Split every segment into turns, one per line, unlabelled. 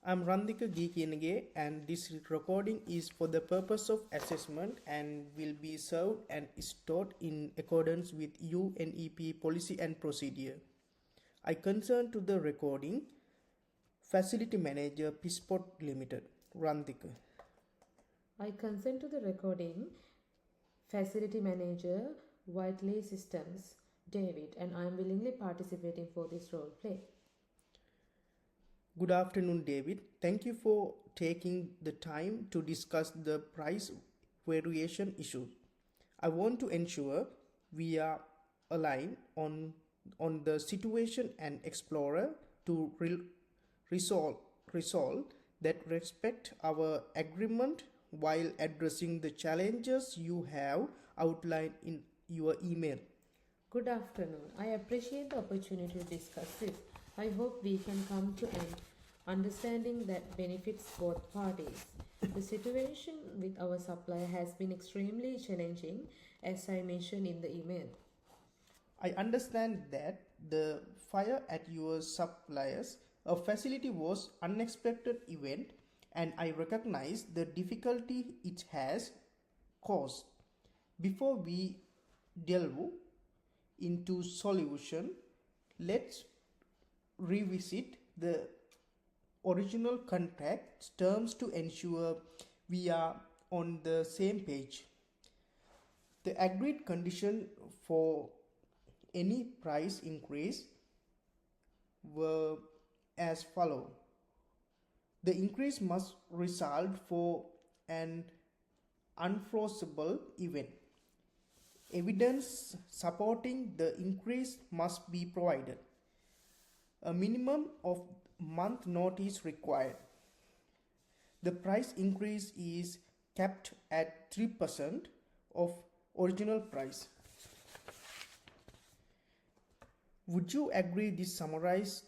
I'm Randhika Geekinage and this recording is for the purpose of assessment and will be served and stored in accordance with UNEP policy and procedure. I concern to the recording Facility Manager Pisport Limited, Randhika.
I consent to the recording Facility Manager Whiteley Systems, David, and I am willingly participating for this role play.
Good afternoon, David. Thank you for taking the time to discuss the price variation issue. I want to ensure we are aligned on the situation and explore to resolve that respect our agreement while addressing the challenges you have outlined in your email.
Good afternoon. I appreciate the opportunity to discuss this. I hope we can come to an understanding that benefits both parties. The situation with our supplier has been extremely challenging, as I mentioned in the email.
I understand that the fire at your suppliers a facility was unexpected event and I recognize the difficulty it has caused. Before we delve into solution, let's revisit the original contract terms to ensure we are on the same page. The agreed condition for any price increase were as follow. The increase must result for an unforeseeable event. Evidence supporting the increase must be provided. A minimum of month notice required. The price increase is capped at 3% of original price. Would you agree this summarizes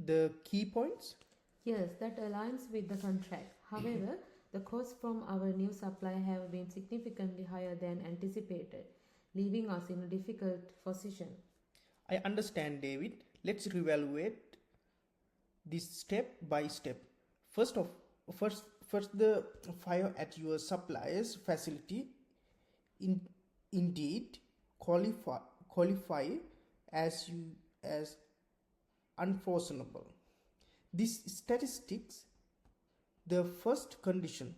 the key points?
Yes, that aligns with the contract. However, the costs from our new supplier have been significantly higher than anticipated, leaving us in a difficult position.
I understand, David. Let's reevaluate this step by step. First, the fire at your supplier's facility indeed qualify as unforeseeable. This statistics the first condition.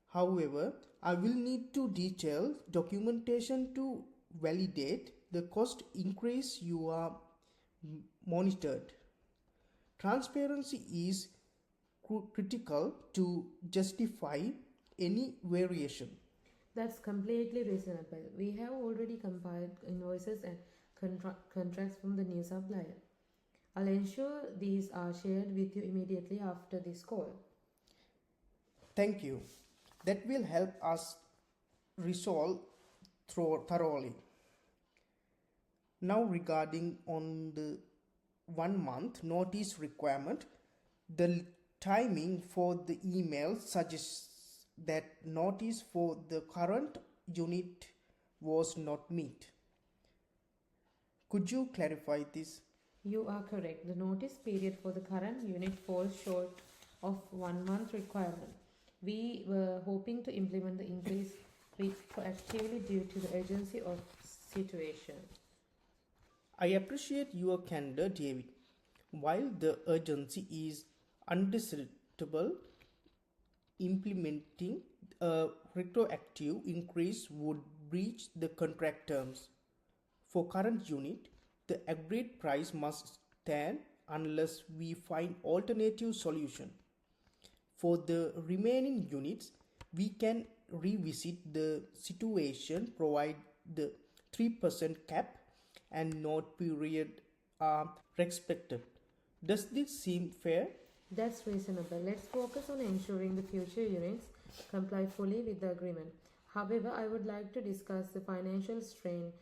However, I will need to detail documentation to validate the cost increase you are monitored. Transparency is critical to justify any variation.
That's completely reasonable. We have already compiled invoices and contracts from the new supplier. I'll ensure these are shared with you immediately after this call.
Thank you. That will help us resolve thoroughly. Now regarding on the 1 month notice requirement, the timing for the email suggests that notice for the current unit was not met. Could you clarify this?
You are correct. The notice period for the current unit falls short of 1 month requirement. We were hoping to implement the increase retroactively due to the urgency of situation.
I appreciate your candor, David. While the urgency is undesirable, implementing a retroactive increase would breach the contract terms. For current unit, the agreed price must stand unless we find alternative solution. For the remaining units, we can revisit the situation, provide the 3% cap and note period are respected. Does this seem fair?
That's reasonable. Let's focus on ensuring the future units comply fully with the agreement. However, I would like to discuss the financial strain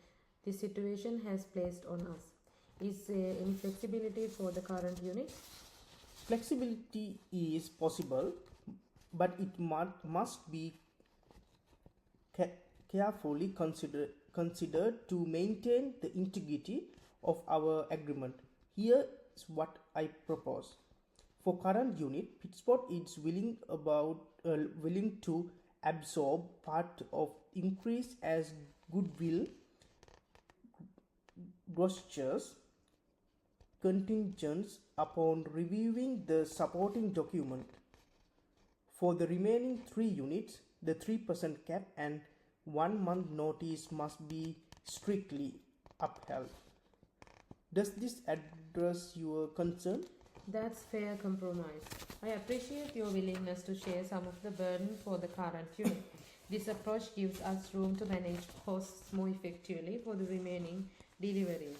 this situation has placed on us. Is there any flexibility for the current unit?
Flexibility is possible, but it must be carefully considered to maintain the integrity of our agreement. Here is what I propose. For current unit, Pitspot is willing to absorb part of increase as goodwill gestures contingents upon reviewing the supporting document. For the remaining 3 units, the 3% cap and 1 month notice must be strictly upheld. Does this address your concern?
That's fair compromise. I appreciate your willingness to share some of the burden for the current unit. This approach gives us room to manage costs more effectively for the remaining deliveries.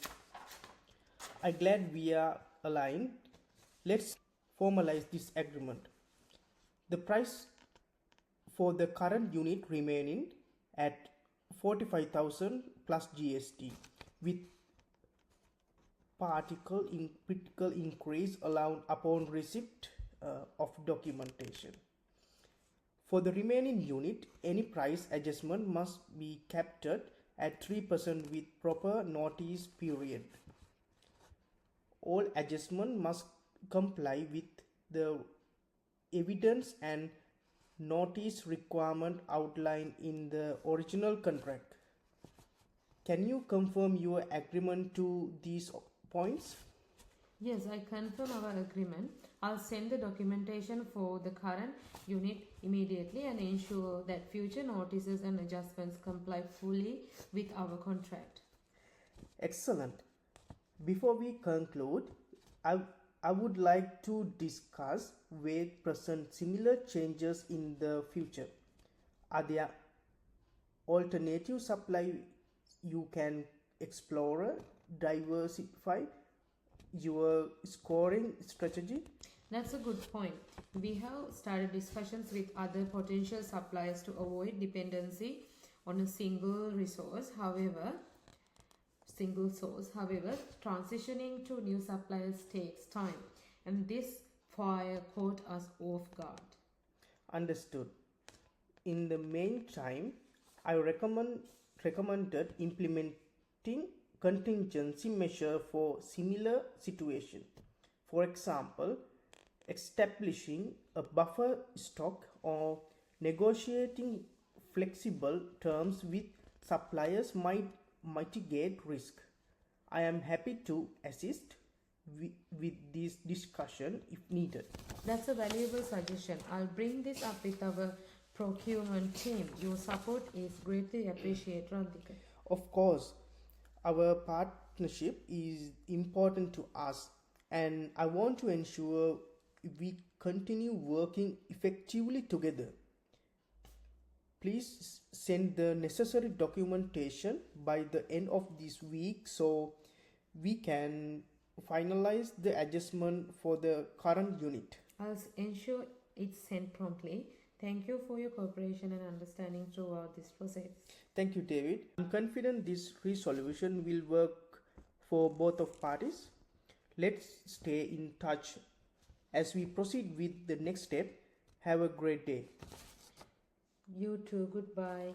I'm glad we are aligned. Let's formalize this agreement. The price for the current unit remaining at 45,000 plus GST with critical increase allowed upon receipt of documentation. For the remaining unit, any price adjustment must be kept at 3% with proper notice period. All adjustment must comply with the evidence and notice requirement outlined in the original contract. Can you confirm your agreement to these points?
Yes, I confirm our agreement. I'll send the documentation for the current unit immediately and ensure that future notices and adjustments comply fully with our contract.
Excellent. Before we conclude, I would like to discuss where present similar changes in the future. Are there alternative supply you can explore, diversify your scoring strategy?
That's a good point. We have started discussions with other potential suppliers to avoid dependency on a single source. However, transitioning to new suppliers takes time, and this fire caught us off guard.
Understood. In the meantime, I recommended implementing contingency measure for similar situation. For example, establishing a buffer stock or negotiating flexible terms with suppliers might mitigate risk. I am happy to assist with this discussion if needed.
That's a valuable suggestion. I'll bring this up with our procurement team. Your support is greatly appreciated, Rantika.
Of course, our partnership is important to us, and I want to ensure we continue working effectively together. Please send the necessary documentation by the end of this week so we can finalize the adjustment for the current unit.
I'll ensure it's sent promptly. Thank you for your cooperation and understanding throughout this process.
Thank you, David. I'm confident this resolution will work for both of parties. Let's stay in touch as we proceed with the next step. Have a great day.
You too. Goodbye.